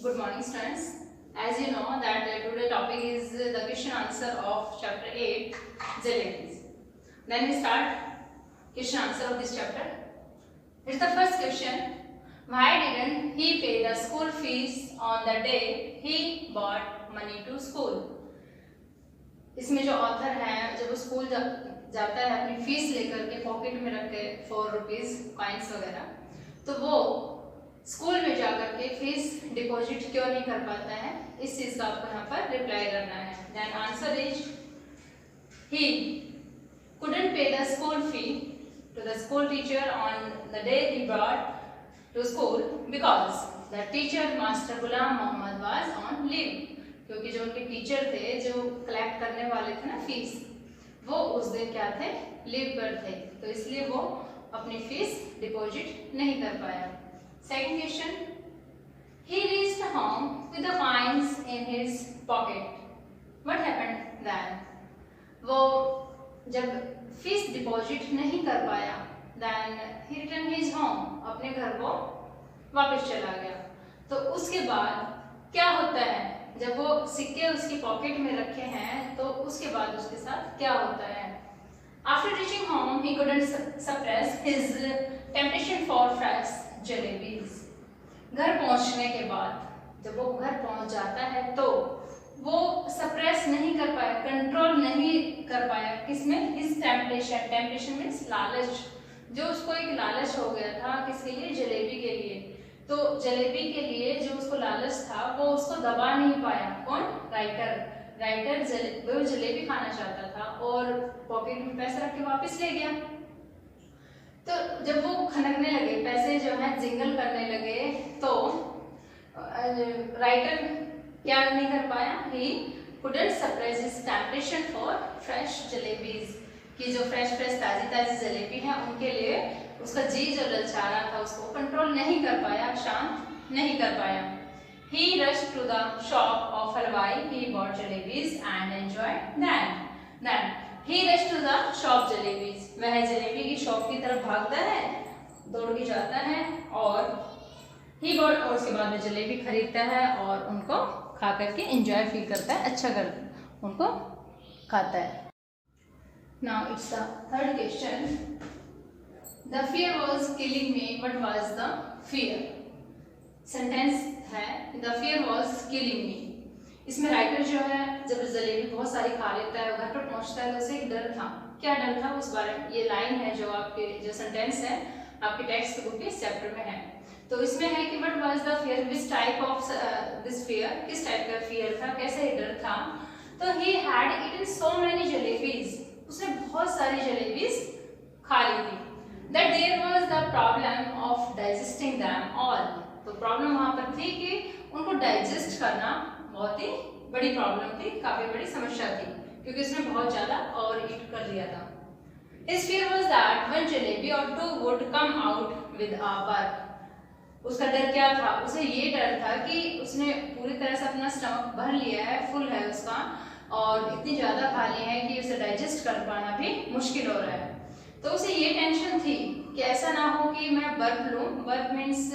Good morning, students. As you know that today topic is the question answer of chapter 8, Jalebis. Then we start question answer of this chapter. It's the first question. Why didn't he pay the school fees on the day he brought money to school? इसमें जो author है जब वो school जाता है अपनी fees लेकर के पॉकेट में रख के 4 रुपीज कॉइन्स वगैरह, तो वो स्कूल में जाकर के फीस डिपॉजिट क्यों नहीं कर पाता है, इस चीज का आपको यहाँ पर रिप्लाई करना है. Then answer is he couldn't pay the school fee to the school teacher on the day he brought to school because the teacher Master Ghulam Mohammed was on leave. क्योंकि जो उनके टीचर थे जो collect करने वाले थे ना fees, वो उस दिन क्या थे, लीव पर थे, तो इसलिए वो अपनी फीस डिपॉजिट नहीं कर पाया. Second question. He reached home with the coins in his pocket. What happened then? वो जब फीस डिपॉजिट नहीं कर पाया, then he returned his home, अपने घर को वापस चला गया. तो उसके बाद क्या होता है, जब वो सिक्के उसकी पॉकेट में रखे हैं तो उसके बाद उसके साथ क्या होता है. After reaching home, he couldn't suppress his temptation for fresh jalebis. घर पहुंचने के बाद जब वो घर पहुंच जाता है तो वो सप्रेस नहीं कर पाया, कंट्रोल नहीं कर पाया किसमें, हिज टेम्पटेशन. टेम्पटेशन मीन्स लालच, जो उसको एक लालच हो गया था किसके लिए, जलेबी के लिए. तो जलेबी के लिए जो उसको लालच था वो उसको दबा नहीं पाया. कौन, राइटर वो जलेबी खाना चाहता था और पॉकेट में पैसे रख के वापस ले गया. तो जब वो खनकने लगे, पैसे जो है जिंगल करने लगे, तो राइटर क्या नहीं कर पाया, ही couldn't suppress his temptation for fresh jalebis, कि जो फ्रेश ताजी जलेबी है उनके लिए उसका जी जो ललचा रहा था उसको कंट्रोल नहीं कर पाया, शांत नहीं कर पाया. He rushed to the shop of halwai, he bought jalebis and enjoyed them. Then he rushed to the shop jalebis, वह जलेबी की शॉप की तरफ भागता है, दौड़ के जाता है और he bought, और उसके बाद में जलेबी खरीदता है और उनको खा करके एंजॉय फील करता है, अच्छा कर उनको खाता है. Now it's the third question. The fear was killing me. What was the fear? Sentence है The fear was killing me. इसमें राइटर जो है जब जलेबी बहुत सारी खा लेता है, घर पर पहुंचता है तो उसे एक डर था. क्या डर था उस बारे में, ये लाइन है जो आपके जो सेंटेंस है आपके टेक्स्ट बुक के इस चैप्टर में है. तो इसमें है कि what was the fear, which type of this fear, किस टाइप का फियर था, कैसे डर था. तो he had eaten so many jalebis, उसने बहुत सारी जलेबीज खा ली थी. That there was the problem of digesting them all. तो प्रॉब्लम वहां पर थी कि उनको डाइजेस्ट करना बहुत ही बड़ी प्रॉब्लम थी, काफी बड़ी समस्या थी, क्योंकि उसने बहुत ज्यादा ओवर ईट कर लिया था. His fear was that one jalebi or two would come out with a burp. उसका डर क्या था, उसे ये डर था कि उसने पूरी तरह से अपना स्टमक भर लिया है, फुल है उसका, और इतनी ज्यादा खा ली है कि उसे डाइजेस्ट कर पाना भी मुश्किल हो रहा है. तो उसे ये टेंशन थी कि ऐसा ना हो कि मैं बर्फ लूं. बर्फ means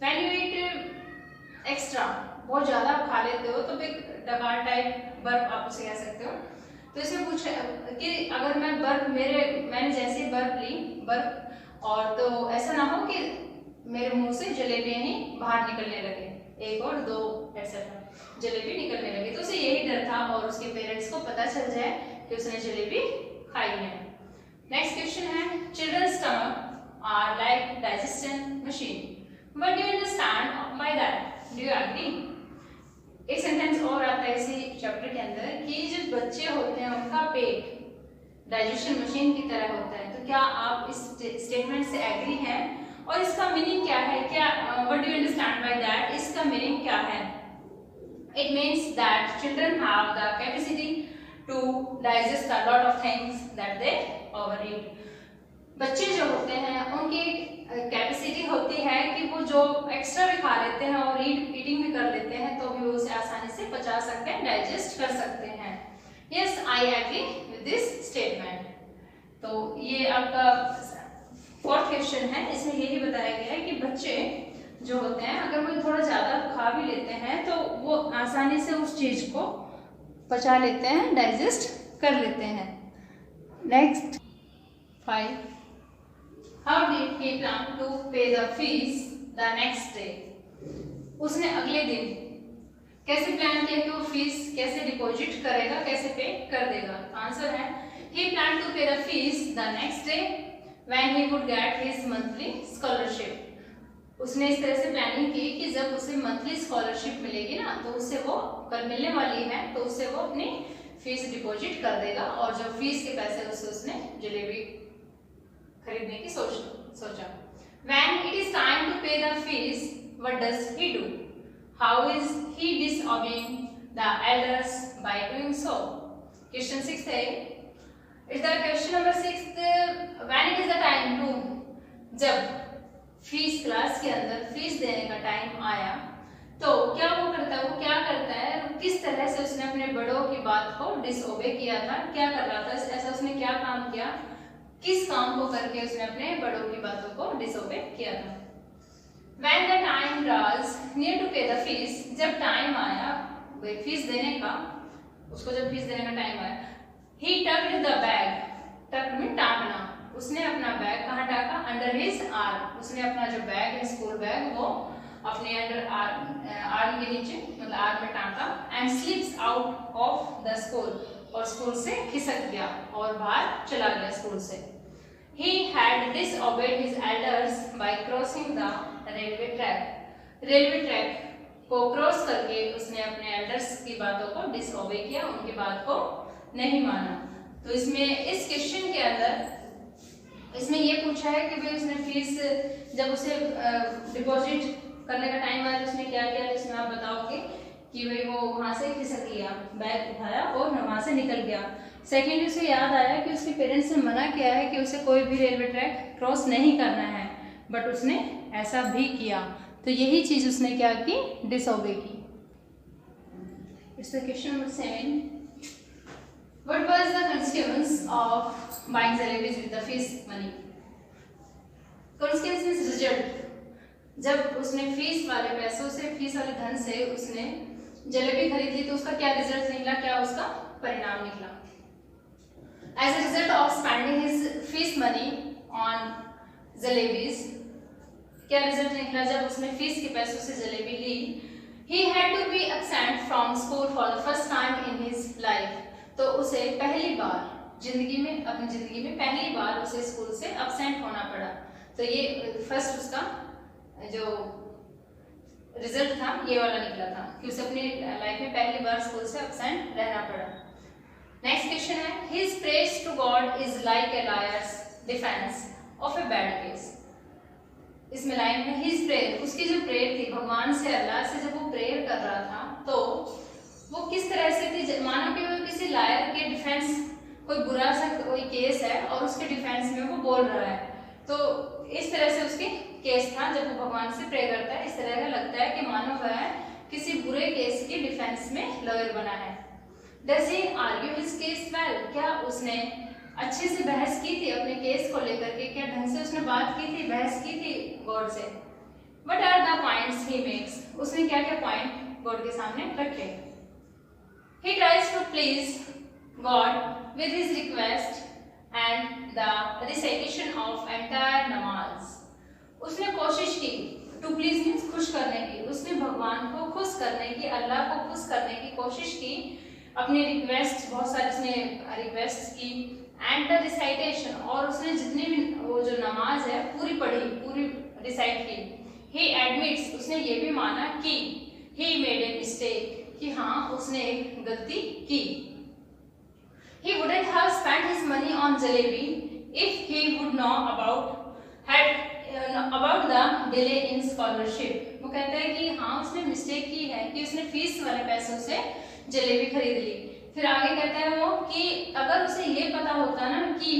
when you eat extra, बहुत ज्यादा खा लेते हो तो एक डकार टाइप बर्फ आप उसे कह सकते हो. तो इसे पूछा कि अगर मैं मैंने जैसे बर्फ ली और तो ऐसा ना हो कि मेरे मुंह से जलेबियां ही बाहर निकलने लगे, एक और दो ऐसा जलेबी निकलने लगी. तो उसे यही डर था और उसके पेरेंट्स को पता चल जाए कि उसने जलेबी खाई है. नेक्स्ट क्वेश्चन है children stomach are like digestion machine. What do you understand by that, do you agree. एक सेंटेंस और आता है इसी चैप्टर के अंदर कि जो बच्चे होते हैं उनका पेट डाइजेशन मशीन की तरह होता है. तो क्या आप इस स्टेटमेंट से एग्री हैं, और इसका मीनिंग क्या है, क्या what do you understand by that, इसका मीनिंग क्या है. It means that children have the capacity to digest a lot of things that they overeat. बच्चे जो होते हैं उनकी कैपेसिटी होती है कि वो जो एक्स्ट्रा भी खा लेते हैं और ईटिंग भी कर लेते हैं तो भी वो उसे आसानी से पचा सकते हैं, डाइजेस्ट कर सकते हैं. Yes, I agree with this statement. तो ये आपका फोर्थ क्वेश्चन है, इसमें यही बताया गया है कि बच्चे जो होते हैं, अगर वो थोड़ा ज़्यादा खा भी लेते हैं तो वो आसानी से उस चीज़ को पचा लेते हैं, डाइजेस्ट कर लेते हैं। Next 5, how did he plan to pay the fees the next day. उसने अगले दिन कैसे प्लान किया कि वो फीस कैसे डिपॉजिट करेगा, कैसे पे कर देगा। आंसर है he planned to pay the fees the next day when he would get his monthly scholarship। उसने इस तरह से प्लानिंग की कि जब उसे मंथली स्कॉलरशिप मिलेगी ना, तो उससे वो कल मिलने वाली है, तो उससे वो अपनी फीस डिपॉजिट कर देगा। और जो फीस के पैसे उसने जलेबी खरीदने की सोचा। When it is time to pay the fees, what does he do? How is he disobeying the elders by doing so? Question 6 है, is the question number 6, when it is the time to, जब fees class के अंदर fees देने का time आया तो क्या वो करता है, वो क्या करता है, किस तरह से उसने अपने बड़ों की बात को डिसओबे किया था, क्या कर रहा था, ऐसा उसने क्या काम किया, किस काम को करके उसने अपने बड़ों की बातों को डिसओबे किया था। When the time was near to pay the fees, जब टाइम आया फीस देने का, उसको जब फीस देने का टाइम आया, he tucked the bag, tucked में टांगना, उसने अपना बैग कहाँ टाका, अंडर हिज आर्म, उसने अपना जो बैग है स्कूल बैग वो अपने अंडर आर्म के नीचे मतलब आर्म में टांका, and slips out of the school, और स्कूल से खिसक गया और बाहर चला गया स्कूल से। He had disobeyed his elders by crossing the railway track, railway track को क्रॉस करके उसने अपने एल्डर्स की बातों को डिसओबे किया, उनकी बात को नहीं माना। तो इसमें इस क्वेश्चन के अंदर इसमें ये पूछा है कि भाई उसने फीस जब उसे डिपॉजिट करने का टाइम आया तो उसने क्या किया, इसमें आप बताओगे कि भाई वो वहां से खिसक गया, बैग उठाया और वहां से निकल गया। सेकेंडली उसे याद आया कि उसके पेरेंट्स ने मना किया है कि उसे कोई भी रेलवे ट्रैक क्रॉस नहीं करना है, बट उसने ऐसा भी किया, तो यही चीज उसने क्या की, डिसओबे की। Question number 7, What was the consequence of buying jalebis with the fees money? Consequence means result। जब उसने फीस वाले पैसों से, फीस वाले धन से उसने जलेबी खरीद ली तो उसका क्या रिजल्ट निकला, क्या उसका परिणाम निकला। As a result of spending his fees money on jalebis, क्या रिजल्ट निकला जब उसने फीस के पैसों से जलेबी ली, he had to be absent from school for the first time in his life। तो उसे पहली बार जिंदगी में, अपनी जिंदगी में पहली बार उसे स्कूल से अब्सेंट होना पड़ा। तो ये फर्स्ट उसका जो रिजल्ट था ये वाला निकला था कि उसे अपनी लाइफ में पहली बार स्कूल से अब्सेंट रहना पड़ा। नेक्स्ट क्वेश्चन है, His praise to God is like a liar's defense of a bad case। इसमें लाइन में His prayer, उसकी जो प्रेयर थी भगवान से, अल्लाह से जब वो प्रेयर कर रहा था तो वो किस तरह से थी, मानो कि वो किसी लायर के डिफेंस, कोई बुरा सा कोई केस है और उसके डिफेंस में वो बोल रहा है, तो इस तरह से उसकी केस था। जब वो भगवान से प्रे करता है इस तरह का लगता है कि मानो वह किसी बुरे केस के डिफेंस में लॉयर बना है। Does he argue his case well? क्या उसने अच्छे से बहस की थी अपने केस को लेकर के, क्या ढंग से उसने बात की थी, बहस की थी गॉड से। What are the points he makes? उसने क्या क्या पॉइंट गॉड के सामने रखे। He tries to please God with his request and the recitation of entire namaz। उसने कोशिश की, to please means खुश करने की, उसने भगवान को खुश करने की, अल्लाह को खुश करने की कोशिश की, अपनी रिक्वेस्ट बहुत सारी उसने रिक्वेस्ट की, एंड द रिसाइटेशन, और उसने जितनी भी वो जो नमाज है पूरी पढ़ी, पूरी रिसाइट की। He admits, उसने ये भी माना कि he made a mistake, कि हाँ उसने एक गलती की। He wouldn't have spent his money on jalebi if he would know about the delay in scholarship। वो कहता है कि हाँ उसने मिस्टेक की है कि उसने फीस वाले पैसों से जलेबी खरीद ली। फिर आगे कहता है वो कि अगर उसे ये पता होता ना कि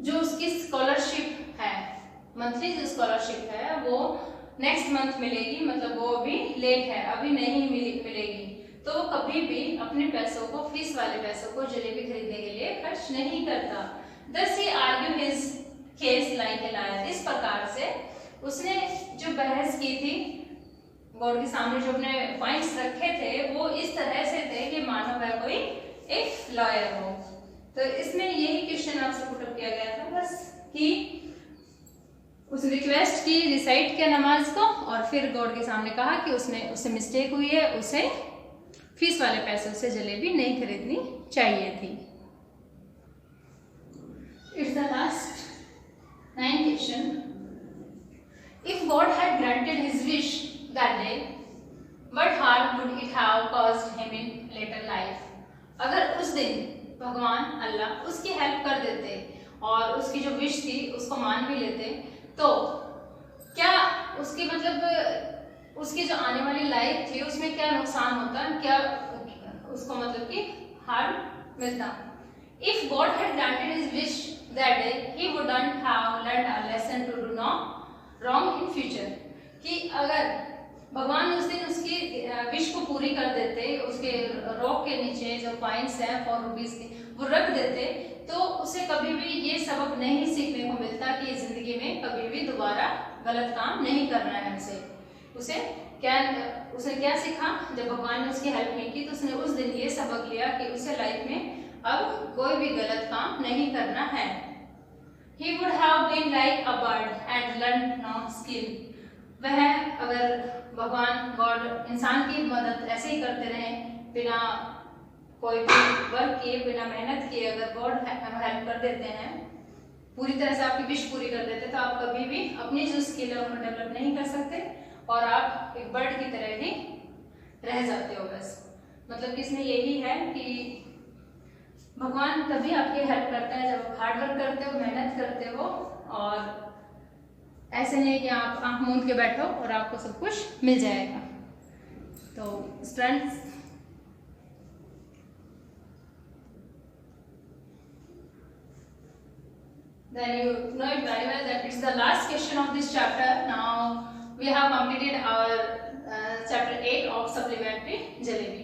जो उसकी स्कॉलरशिप है, मंथली जो स्कॉलरशिप है वो नेक्स्ट मंथ मिलेगी, मतलब वो अभी लेट है, अभी नहीं मिलेगी, तो वो कभी भी अपने पैसों को, फीस वाले पैसों को जलेबी खरीदने के लिए खर्च नहीं करता। Thus he argue his case like a liar। इस प्रकार से उसने जो बहस की थी गॉड के सामने, जो अपने पॉइंट्स रखे थे वो इस तरह से थे कि मानो वह कोई एक लॉयर हो। तो इसमें यही क्वेश्चन आपसे पुट अप किया गया था बस कि उसने रिक्वेस्ट की रिसाइट किया नमाज को और फिर गॉड के सामने कहा कि उससे मिस्टेक हुई है, उसे फीस वाले पैसों से जलेबी नहीं खरीदनी चाहिए थी। It's the last 9th question. If God had granted his wish that day, what harm would it have caused him in later life? अगर उस दिन भगवान अल्लाह उसकी हेल्प कर देते और उसकी जो विश थी उसको मान भी लेते, तो क्या उसकी मतलब उसकी जो आने वाली लाइफ थी उसमें क्या नुकसान होता, क्या उसको मतलब कि हार्म मिलता? If God had granted his wish that day, he wouldn't have learned a lesson to do not wrong in future. कि अगर भगवान उस दिन उसकी विश को पूरी कर देते, उसके रॉक के नीचे जो पॉइंट्स हैं 4 रुपीज के वो रख देते, तो उसे कभी भी ये सबक नहीं सीखने को मिलता कि जिंदगी में कभी भी दोबारा गलत काम नहीं करना है। उसे क्या सीखा? जब भगवान ने उसकी हेल्प नहीं की तो उसने उस दिन ये सबक लिया कि उसे लाइफ में अब कोई भी गलत काम नहीं करना है। He would have been like a bird and learned no skill। वह अगर भगवान गॉड इंसान की मदद ऐसे ही करते रहे बिना कोई भी वर्क किए, बिना मेहनत किए, अगर गॉड हेल्प कर देते हैं, पूरी तरह से आपकी विश पूरी कर देते, तो आप कभी भी अपनी जो स्किल है उनको डेवलप नहीं कर सकते और आप एक बर्ड की तरह ही रह जाते हो। बस मतलब कि इसमें यही है कि भगवान तभी आपकी हेल्प करता है जब आप हार्ड वर्क करते हो, मेहनत करते हो, और ऐसे नहीं कि आप आंख मूंद के बैठो और आपको सब कुछ मिल जाएगा। तो students, then you know it very well that it's the last question of this chapter. Now we have completed our chapter 8 of supplementary jalebi.